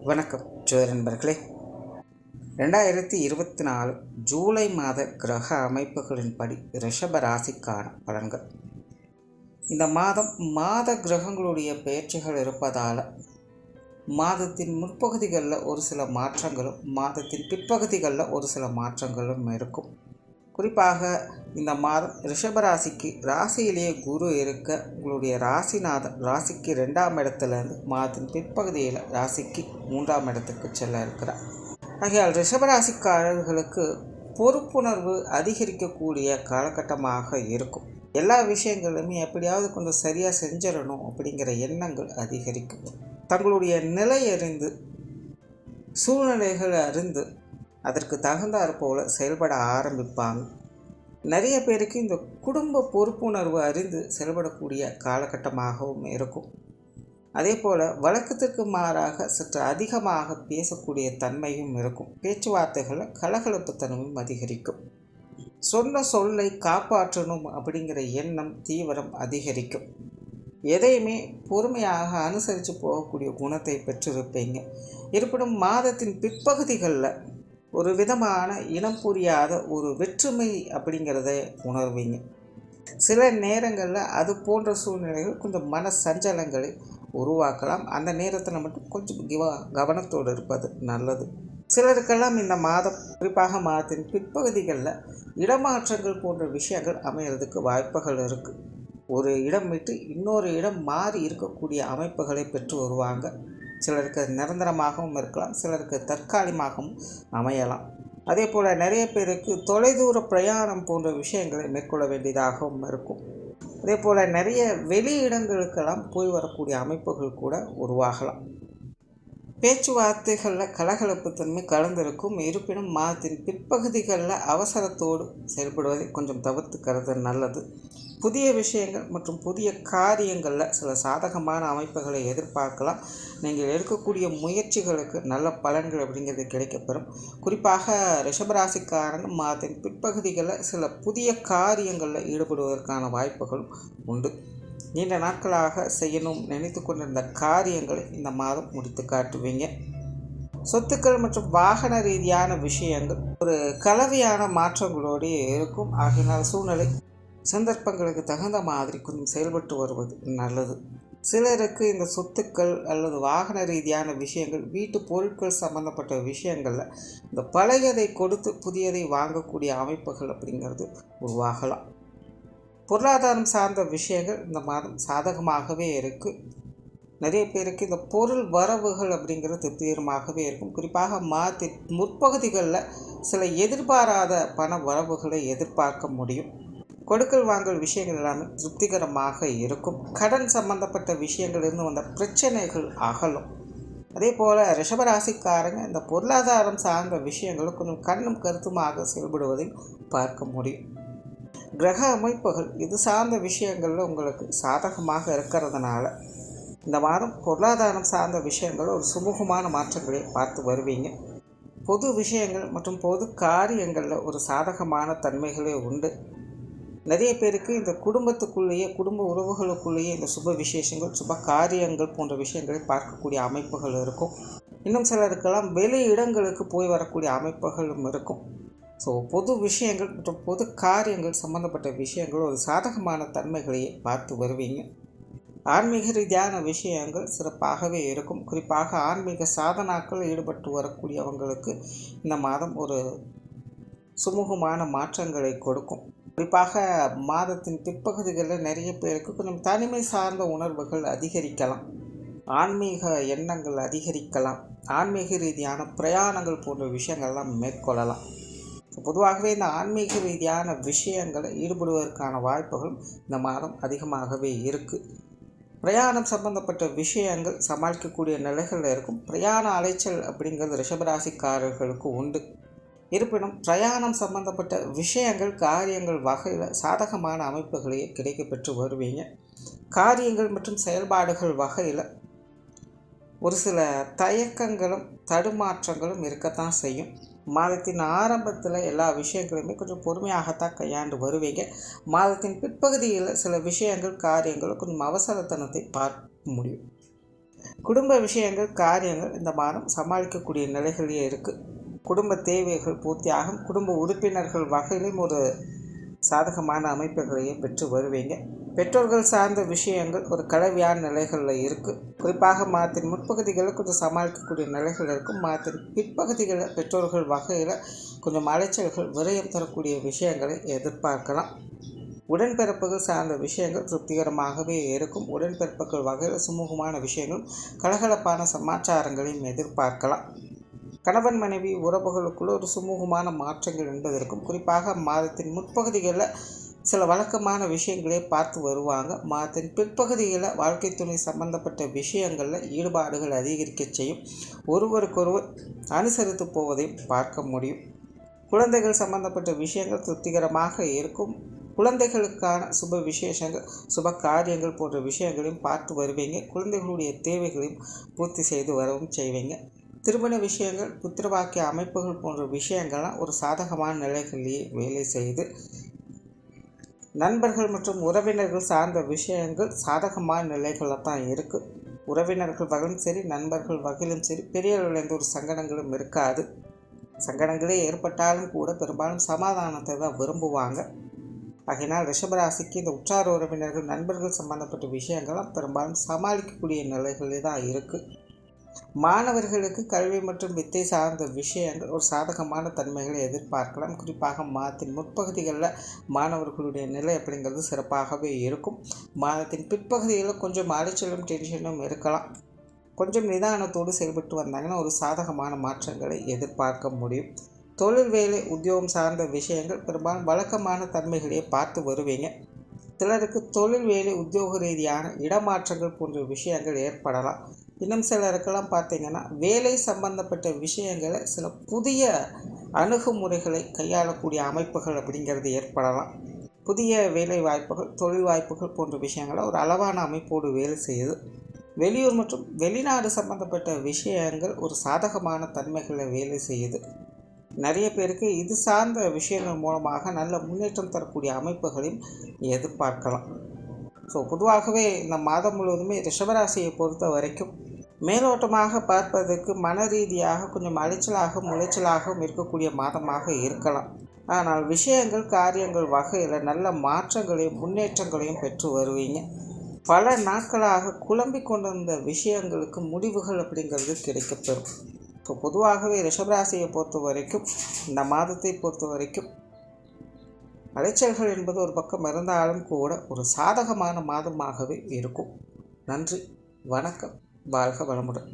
வணக்கம் ஜோதிட நண்பர்களே. 2024 ஜூலை மாத கிரக அமைப்புகளின்படி ரிஷப ராசிக்கான பலன்கள். இந்த மாதம் மாத கிரகங்களுடைய பெயர்ச்சிகள் இருப்பதால் மாதத்தின் முற்பகுதிகளில் ஒரு சில மாற்றங்களும் மாதத்தின் பிற்பகுதிகளில் ஒரு சில மாற்றங்களும் இருக்கும். குறிப்பாக இந்த மாதம் ரிஷபராசிக்கு ராசியிலேயே குரு இருக்க உங்களுடைய ராசிநாதன் ராசிக்கு 2ஆம் இடத்துலேருந்து மாதத்தின் பிற்பகுதியில் ராசிக்கு 3ஆம் இடத்துக்கு செல்ல இருக்கிறார். ஆகையால் ரிஷபராசிக்காரர்களுக்கு பொறுப்புணர்வு அதிகரிக்கக்கூடிய காலகட்டமாக இருக்கும். எல்லா விஷயங்களுமே எப்படியாவது கொஞ்சம் சரியாக செஞ்சிடணும் அப்படிங்கிற எண்ணங்கள் அதிகரிக்கும். தங்களுடைய நிலை அறிந்து சூழ்நிலைகள் அறிந்து அதற்கு தகுந்தாற் போல செயல்பட ஆரம்பிப்பாங்க. நிறைய பேருக்கு இந்த குடும்ப பொறுப்புணர்வு அறிந்து செயல்படக்கூடிய காலகட்டமாகவும் இருக்கும். அதே போல் வழக்கத்திற்கு மாறாக சற்று அதிகமாக பேசக்கூடிய தன்மையும் இருக்கும். பேச்சுவார்த்தைகளில் கலகலப்புத்தன்மையும் அதிகரிக்கும். சொன்ன சொல்லை காப்பாற்றணும் அப்படிங்கிற எண்ணம் தீவிரம் அதிகரிக்கும். எதையுமே பொறுமையாக அனுசரித்து போகக்கூடிய குணத்தை பெற்றிருப்பீங்க. இருப்பினும் மாதத்தின் பிற்பகுதிகளில் ஒரு விதமான இனம் புரியாத ஒரு வெற்றுமை அப்படிங்கிறத உணர்வீங்க. சில நேரங்களில் அது போன்ற சூழ்நிலைகள் கொஞ்சம் மன சஞ்சலங்களை உருவாக்கலாம். அந்த நேரத்தில் மட்டும் கொஞ்சம் கவனத்தோடு இருப்பது நல்லது. சிலருக்கெல்லாம் இந்த மாதம் குறிப்பாக மாதத்தின் பிற்பகுதிகளில் இடமாற்றங்கள் போன்ற விஷயங்கள் அமைகிறதுக்கு வாய்ப்புகள் இருக்குது. ஒரு இடம் விட்டு இன்னொரு இடம் மாறி இருக்கக்கூடிய அமைப்புகளை பெற்று வருவாங்க. சிலருக்கு நிரந்தரமாகவும் இருக்கலாம், சிலருக்கு தற்காலிகமாகவும் அமையலாம். அதே போல் நிறைய பேருக்கு தொலைதூர பிரயாணம் போன்ற விஷயங்களை மேற்கொள்ள வேண்டியதாகவும் இருக்கும். அதே போல் நிறைய வெளி இடங்களுக்கெல்லாம் போய் வரக்கூடிய அமைப்புகள் கூட உருவாகலாம். பேச்சுவார்த்தைகளில் கலகலப்புத்தன்மை கலந்திருக்கும். இருப்பினும் மாதத்தின் பிற்பகுதிகளில் அவசரத்தோடு செயல்படுவதை கொஞ்சம் தவிர்த்துக்கிறது நல்லது. புதிய விஷயங்கள் மற்றும் புதிய காரியங்களில் சில சாதகமான அமைப்புகளை எதிர்பார்க்கலாம். நீங்கள் எடுக்கக்கூடிய முயற்சிகளுக்கு நல்ல பலன்கள் அப்படிங்கிறது கிடைக்கப்பெறும். குறிப்பாக ரிஷபராசிக்காரங்க மாதத்தின் பிற்பகுதிகளில் சில புதிய காரியங்களில் ஈடுபடுவதற்கான வாய்ப்புகளும் உண்டு. நீண்ட நாட்களாக செய்யணும் நினைத்து கொண்டிருந்த காரியங்களை இந்த மாதம் முடித்து காட்டுவீங்க. சொத்துக்கள் மற்றும் வாகன ரீதியான விஷயங்கள் ஒரு கலவையான மாற்றங்களோடு இருக்கும். ஆகினால் சூழ்நிலை சந்தர்ப்பங்களுக்கு தகுந்த மாதிரி கொஞ்சம் செயல்பட்டு வருவது நல்லது. சிலருக்கு இந்த சொத்துக்கள் அல்லது வாகன ரீதியான விஷயங்கள் வீட்டு பொருட்கள் சம்பந்தப்பட்ட விஷயங்களில் இந்த பழையதை கொடுத்து புதியதை வாங்கக்கூடிய அமைப்புகள் அப்படிங்கிறது உருவாகலாம். பொருளாதாரம் சார்ந்த விஷயங்கள் இந்த மாதம் சாதகமாகவே இருக்குது. நிறைய பேருக்கு இந்த பொருள் வரவுகள் அப்படிங்கிறது திருப்திகரமாகவே இருக்கும். குறிப்பாக மாதத்தின் முற்பகுதிகளில் சில எதிர்பாராத பண வரவுகளை எதிர்பார்க்க முடியும். கொடுக்கல் வாங்கல் விஷயங்கள் எல்லாமே திருப்திகரமாக இருக்கும். கடன் சம்பந்தப்பட்ட விஷயங்கள் இருந்து வந்த பிரச்சனைகள் அகலும். அதே போல் ரிஷபராசிக்காரங்க இந்த பொருளாதாரம் சார்ந்த விஷயங்களும் கொஞ்சம் கண்ணும் கருத்துமாக செயல்படுவதை பார்க்க முடியும். கிரக அமைப்புகள் இது சார்ந்த விஷயங்களில் உங்களுக்கு சாதகமாக இருக்கிறதுனால இந்த மாதம் பொருளாதாரம் சார்ந்த விஷயங்கள் ஒரு சுமூகமான மாற்றங்களை பார்த்து வருவீங்க. பொது விஷயங்கள் மற்றும் பொது காரியங்களில் ஒரு சாதகமான தன்மைகளே உண்டு. நிறைய பேருக்கு இந்த குடும்பத்துக்குள்ளேயே குடும்ப உறவுகளுக்குள்ளேயே இந்த சுப விசேஷங்கள் சுப காரியங்கள் போன்ற விஷயங்களை பார்க்கக்கூடிய அமைப்புகள் இருக்கும். இன்னும் சிலருக்கெல்லாம் வெளி இடங்களுக்கு போய் வரக்கூடிய அமைப்புகளும் இருக்கும். ஸோ பொது விஷயங்கள் மற்றும் பொது காரியங்கள் சம்பந்தப்பட்ட விஷயங்கள் ஒரு சாதகமான தன்மைகளையே பார்த்து வருவீங்க. ஆன்மீக ரீதியான விஷயங்கள் சிறப்பாகவே இருக்கும். குறிப்பாக ஆன்மீக சாதனாக்கள் ஈடுபட்டு வரக்கூடியவங்களுக்கு இந்த மாதம் ஒரு சுமூகமான மாற்றங்களை கொடுக்கும். குறிப்பாக மாதத்தின் பிற்பகுதிகளில் நிறைய பேருக்கு கொஞ்சம் தனிமை சார்ந்த உணர்வுகள் அதிகரிக்கலாம். ஆன்மீக எண்ணங்கள் அதிகரிக்கலாம். ஆன்மீக ரீதியான பிரயாணங்கள் போன்ற விஷயங்கள்லாம் மேற்கொள்ளலாம். பொதுவாகவே இந்த ஆன்மீக ரீதியான விஷயங்களை ஈடுபடுவதற்கான வாய்ப்புகளும் இந்த மாதம் அதிகமாகவே இருக்குது. பிரயாணம் சம்பந்தப்பட்ட விஷயங்கள் சமாளிக்கக்கூடிய நிலைகளில் இருக்கும். பிரயாண அலைச்சல் அப்படிங்கிறது ரிஷபராசிக்காரர்களுக்கு உண்டு. இருப்பினும் பிரயாணம் சம்பந்தப்பட்ட விஷயங்கள் காரியங்கள் வகையில் சாதகமான அமைப்புகளையே கிடைக்கப்பெற்று வருவீங்க. காரியங்கள் மற்றும் செயல்பாடுகள் வகையில் ஒரு சில தயக்கங்களும் தடுமாற்றங்களும் இருக்கத்தான் செய்யும். மாதத்தின் ஆரம்பத்தில் எல்லா விஷயங்களுமே கொஞ்சம் பொறுமையாகத்தான் கையாண்டு வருவீங்க. மாதத்தின் பிற்பகுதியில் சில விஷயங்கள் காரியங்கள் கொஞ்சம் அவசரத்தனத்தை பார்க்க முடியும். குடும்ப விஷயங்கள், காரியங்கள் இந்த மாதம் சமாளிக்கக்கூடிய நிலைகளிலே இருக்குது. குடும்ப தேவைகள் பூர்த்தியாகும். குடும்ப உறுப்பினர்கள் வகையிலும் ஒரு சாதகமான அமைப்புகளையே பெற்று வருவீங்க. பெற்றோர்கள் சார்ந்த விஷயங்கள் ஒரு கலவையான நிலைகளில் இருக்குது. குறிப்பாக மாதத்தின் முற்பகுதிகளில் கொஞ்சம் சமாளிக்கக்கூடிய நிலைகள் இருக்கும். மாதத்தின் பிற்பகுதிகளில் பெற்றோர்கள் வகையில் கொஞ்சம் அலைச்சல்கள், விரயம் தரக்கூடிய விஷயங்களை எதிர்பார்க்கலாம். உடன்பிறப்புகள் சார்ந்த விஷயங்கள் திருப்திகரமாகவே இருக்கும். உடன்பிறப்புகள் வகையில் சுமூகமான விஷயங்களும் கலகலப்பான சமாச்சாரங்களையும் எதிர்பார்க்கலாம். கணவன் மனைவி உறவுகளுக்குள்ள ஒரு சுமூகமான மாற்றங்கள் என்பதற்கும், குறிப்பாக மாதத்தின் முற்பகுதிகளில் சில வழக்கமான விஷயங்களே பார்த்து வருவாங்க. மாதத்தின் பிற்பகுதிகளில் வாழ்க்கை துணை சம்பந்தப்பட்ட விஷயங்களில் ஈடுபாடுகள் அதிகரிக்க செய்யும். ஒருவருக்கொருவர் அனுசரித்து போவதையும் பார்க்க முடியும். குழந்தைகள் சம்பந்தப்பட்ட விஷயங்கள் திருப்திகரமாக இருக்கும். குழந்தைகளுக்கான சுப விசேஷங்கள், சுப காரியங்கள் போன்ற விஷயங்களையும் பார்த்து வருவீங்க. குழந்தைகளுடைய தேவைகளையும் பூர்த்தி செய்து வரவும் செய்வீங்க. திருமண விஷயங்கள், புத்திரவாக்கிய அமைப்புகள் போன்ற விஷயங்கள்லாம் ஒரு சாதகமான நிலைகளிலேயே வேலை செய்து, நண்பர்கள் மற்றும் உறவினர்கள் சார்ந்த விஷயங்கள் சாதகமான நிலைகளில் தான் இருக்குது. உறவினர்கள் வகையிலும் சரி, நண்பர்கள் வகையிலும் சரி, பெரிய அளவில் எந்த ஒரு சங்கடங்களும் இருக்காது. சங்கடங்களே ஏற்பட்டாலும் கூட பெரும்பாலும் சமாதானத்தை தான் விரும்புவாங்க. ஆகையினால் ரிஷபராசிக்கு இந்த உற்றார் உறவினர்கள், நண்பர்கள் சம்பந்தப்பட்ட விஷயங்கள்லாம் பெரும்பாலும் சமாளிக்கக்கூடிய நிலைகளே தான் இருக்குது. மாணவர்களுக்கு கல்வி மற்றும் வித்தை சார்ந்த விஷயங்கள் ஒரு சாதகமான தன்மைகளை எதிர்பார்க்கலாம். குறிப்பாக மாதத்தின் முற்பகுதிகளில் மாணவர்களுடைய நிலை அப்படிங்கிறது சிறப்பாகவே இருக்கும். மாதத்தின் பிற்பகுதிகளில் கொஞ்சம் அலைச்சலும் டென்ஷனும் இருக்கலாம். கொஞ்சம் நிதானத்தோடு செயல்பட்டு வந்தாங்கன்னா ஒரு சாதகமான மாற்றங்களை எதிர்பார்க்க முடியும். தொழில், வேலை, உத்தியோகம் சார்ந்த விஷயங்கள் பெரும்பாலும் வழக்கமான தன்மைகளையே பார்த்து வருவீங்க. சிலருக்கு தொழில், வேலை, உத்தியோக ரீதியான இடமாற்றங்கள் போன்ற விஷயங்கள் ஏற்படலாம். இன்னும் சிலருக்கெல்லாம் பார்த்திங்கன்னா வேலை சம்பந்தப்பட்ட விஷயங்களை சில புதிய அணுகுமுறைகளை கையாளக்கூடிய அமைப்புகள் அப்படிங்கிறது ஏற்படலாம். புதிய வேலை வாய்ப்புகள், தொழில் வாய்ப்புகள் போன்ற விஷயங்களை ஒரு அளவான அமைப்போடு வேலை செய்யுது. வெளியூர் மற்றும் வெளிநாடு சம்பந்தப்பட்ட விஷயங்கள் ஒரு சாதகமான தன்மைகளை வேலை செய்யுது. நிறைய பேருக்கு இது சார்ந்த விஷயங்கள் மூலமாக நல்ல முன்னேற்றம் தரக்கூடிய அமைப்புகளையும் எதிர்பார்க்கலாம். ஸோ பொதுவாகவே இந்த மாதம் முழுவதுமே ரிஷபராசியை பொறுத்த வரைக்கும் மேலோட்டமாக பார்ப்பதற்கு மன ரீதியாக கொஞ்சம் அலைச்சலாகவும் உளைச்சலாகவும் இருக்கக்கூடிய மாதமாக இருக்கலாம். ஆனால் விஷயங்கள், காரியங்கள் வகையில் நல்ல மாற்றங்களையும் முன்னேற்றங்களையும் பெற்று வருவீங்க. பல நாட்களாக குழம்பிக் கொண்டிருந்த விஷயங்களுக்கு முடிவுகள் அப்படிங்கிறது கிடைக்கப்பெறும். ஸோ பொதுவாகவே ரிஷபராசியை பொறுத்த வரைக்கும் இந்த மாதத்தை பொறுத்த வரைக்கும் அலைச்சல்கள் என்பது ஒரு பக்கம் இருந்தாலும் கூட ஒரு சாதகமான மாதமாகவே இருக்கும். நன்றி, வணக்கம், வாழ்க வளமுடன்.